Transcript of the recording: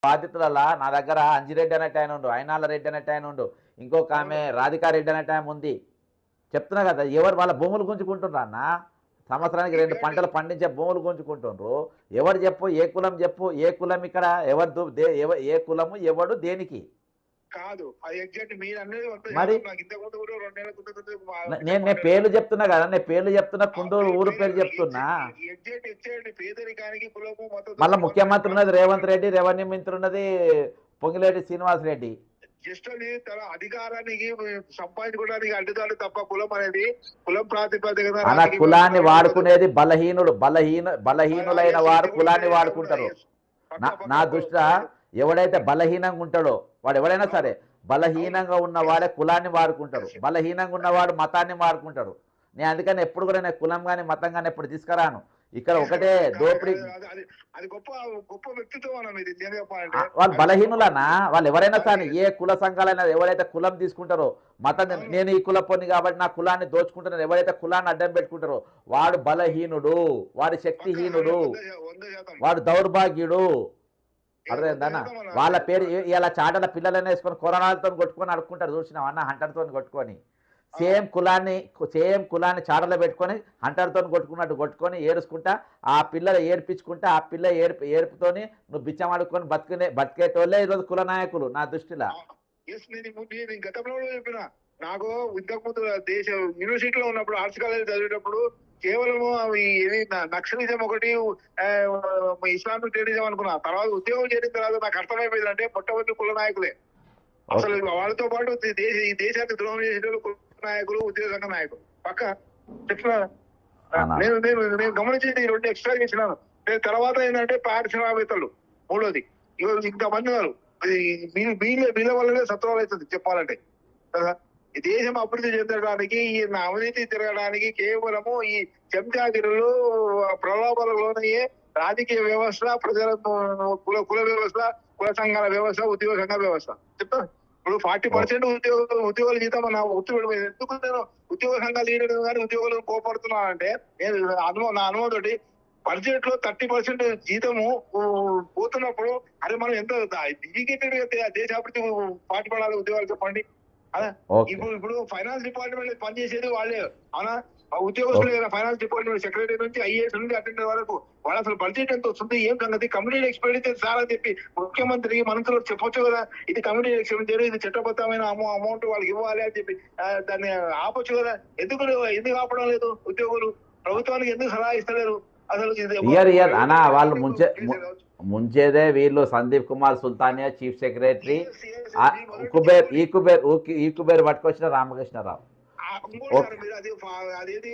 బాధితులలో నా దగ్గర అంజిరెడ్డి అనేట ఆయన ఉండు, అయినాల రెడ్డి అనేట ఆయన ఉండు, ఇంకొక ఆమె రాధికారెడ్డి అనేట ఆమె ఉంది. చెప్తున్నా కదా, ఎవరు వాళ్ళ భూములు గుంజుకుంటున్నారు అన్న. సంవత్సరానికి 2 పంటలు పండించే భూములు గుంజుకుంటుండ్రు. ఎవరు చెప్పు, ఏ కులం చెప్పు, ఏ కులం ఇక్కడ ఎవరు, ఏ కులము ఎవడు దేనికి కాదు. అది ఎగ్జాక్ట్ మీరు అనేది మరి నాకు ఇంతకుముందు కూడా 2 నెలల నేను పేర్లు చెప్తున్నా కదా, నేను పేర్లు చెప్తున్నా, కుండూరు ఊరు పేరు చెప్తున్నా. ఎగ్జాక్ట్ పేదరికానికి కులము మతం మళ్ళీ ముఖ్యమంత్రి ఉన్నది రేవంత్ రెడ్డి, రెవెన్యూ మంత్రి ఉన్నది పొంగిలేటి శ్రీనివాస్ రెడ్డి. జస్ట్ అది తన అధికారానికి సంపాదించుకోవడానికి అడ్డుదారు తప్ప కులం అనేది కులం ప్రాతిపదికన అలా కులాన్ని వాడుకునేది బలహీనులైన వారు కులాన్ని వాడుకుంటారు. నా దృష్ట్యా ఎవడైతే బలహీనంగా ఉంటాడో వాడు ఎవడైనా సరే, బలహీనంగా ఉన్నవాడే కులాన్ని వాడుకుంటారు, బలహీనంగా ఉన్నవాడు మతాన్ని వాడుకుంటాడు. నేను అందుకని ఎప్పుడు కూడా నేను కులం కానీ మతం కానీ ఎప్పుడు తీసుకురాను. ఇక్కడ ఒకటే దోపిడీ. అది గొప్ప గొప్ప వ్యక్తిత్వం. వాళ్ళు బలహీనులనా, వాళ్ళు ఎవరైనా సరే, ఏ కుల సంఘాలైనా ఎవరైతే కులం తీసుకుంటారో, మతం నేను ఈ కుల పొన్ని కాబట్టి నా కులాన్ని దోచుకుంటున్నాను, ఎవరైతే కులాన్ని అడ్డం పెట్టుకుంటారో వాడు బలహీనుడు, వాడు శక్తిహీనుడు, వాడు దౌర్భాగ్యుడు. అర్థమైందన్న. వాళ్ళ పేరు ఇలా చాటల పిల్లలనే వేసుకొని కొరణాలతో కొట్టుకొని అడుక్కుంటారు, చూసినాం అన్న, హంటర్తో కొట్టుకొని. సేమ్ కులాన్ని చాటలో పెట్టుకొని హంటర్తో కొట్టుకున్నట్టు కొట్టుకొని ఏడుచుకుంటా ఆ పిల్లలు ఏడిపించుకుంటా, ఆ పిల్ల ఏడుపుతోని నువ్వు బిచ్చం ఆడుకొని బతికేటోళ్ళే ఈరోజు కుల నాయకులు నా దృష్టిలో. గతంలో చెప్పిన నాకు ఇంతకుముందు దేశ యూనివర్సిటీలో ఉన్నప్పుడు ఆర్ట్స్ కాలేజ్ చదివేటప్పుడు కేవలము నక్సలిజం ఒకటి, ఇస్లామిక్ టెర్రరిజం అనుకున్నా. తర్వాత ఉద్యోగం చేసిన తర్వాత నాకు అర్థమైపోయింది అంటే మొట్టమొదటి కుల నాయకులే. అసలు వాళ్ళతో పాటు ఈ దేశానికి ద్రోహం చేసేటప్పుడు కుల నాయకులు, ఉద్యోగ సంఘ నాయకులు పక్క చెప్తున్నా. నేను గమనించింది ఈ 2 ఎక్స్ట్రా చేసినాను. తర్వాత ఏంటంటే పారిశ్రామికవేత్తలు మూడోది. ఇవాళ ఇంతమంది ఉన్నారు. వీళ్ళ వల్లనే సత్వాలు అవుతుంది చెప్పాలంటే కదా. ఈ దేశం అభివృద్ధి చెందడానికి, ఈ అవినీతి తిరగడానికి కేవలము ఈ చెంచాగిరులు ప్రలోభాలలోనయ్యే రాజకీయ వ్యవస్థ, ప్రజల కుల వ్యవస్థ, కుల సంఘాల వ్యవస్థ, ఉద్యోగ సంఘ వ్యవస్థ. చెప్తా ఇప్పుడు 40% ఉద్యోగుల జీతం ఒత్తిడి. ఎందుకు నేను ఉద్యోగ సంఘాలు లీడర్ కానీ ఉద్యోగులు కోపడుతున్నానంటే, నా అనుభవం తోటి బడ్జెట్ లో 30% జీతము పోతున్నప్పుడు అరే మనం ఎంత డెడికేటెడ్ దేశ అభివృద్ధి పాటుపడాలి ఉద్యోగాలు చెప్పండి. ఇప్పుడు ఫైనాన్స్ డిపార్ట్మెంట్ పనిచేసేది వాళ్ళే అవునా. ఉద్యోగస్తులు ఫైనాన్స్ డిపార్ట్మెంట్ సెక్రటరీ నుంచి ఐఏఎస్ నుండి అటెండర్ వరకు వాళ్ళు అసలు బడ్జెట్ ఎంత వస్తుంది, ఏం సంగతి, కమ్యూనిటీ ఎక్స్పెండిచర్ సార్ అని చెప్పి ముఖ్యమంత్రి మంత్రులకు చెప్పొచ్చు కదా. ఇది కమ్యూనిటీ ఎక్స్పెండిచర్, ఇది చట్టబద్ధమైన అమౌంట్ వాళ్ళకి ఇవ్వాలి అని చెప్పి దాన్ని ఆపొచ్చు కదా. ఎందుకు ఆపడం లేదు? ఉద్యోగులు ప్రభుత్వానికి ఎందుకు సలహా ఇస్తలేరు? అసలు అన్నా వాళ్ళు ముంచేదే వీళ్ళు. సందీప్ కుమార్ సుల్తానియా చీఫ్ సెక్రటరీ, ఈ కుబేర్ పట్టుకొచ్చిన రామకృష్ణరావు. అదేది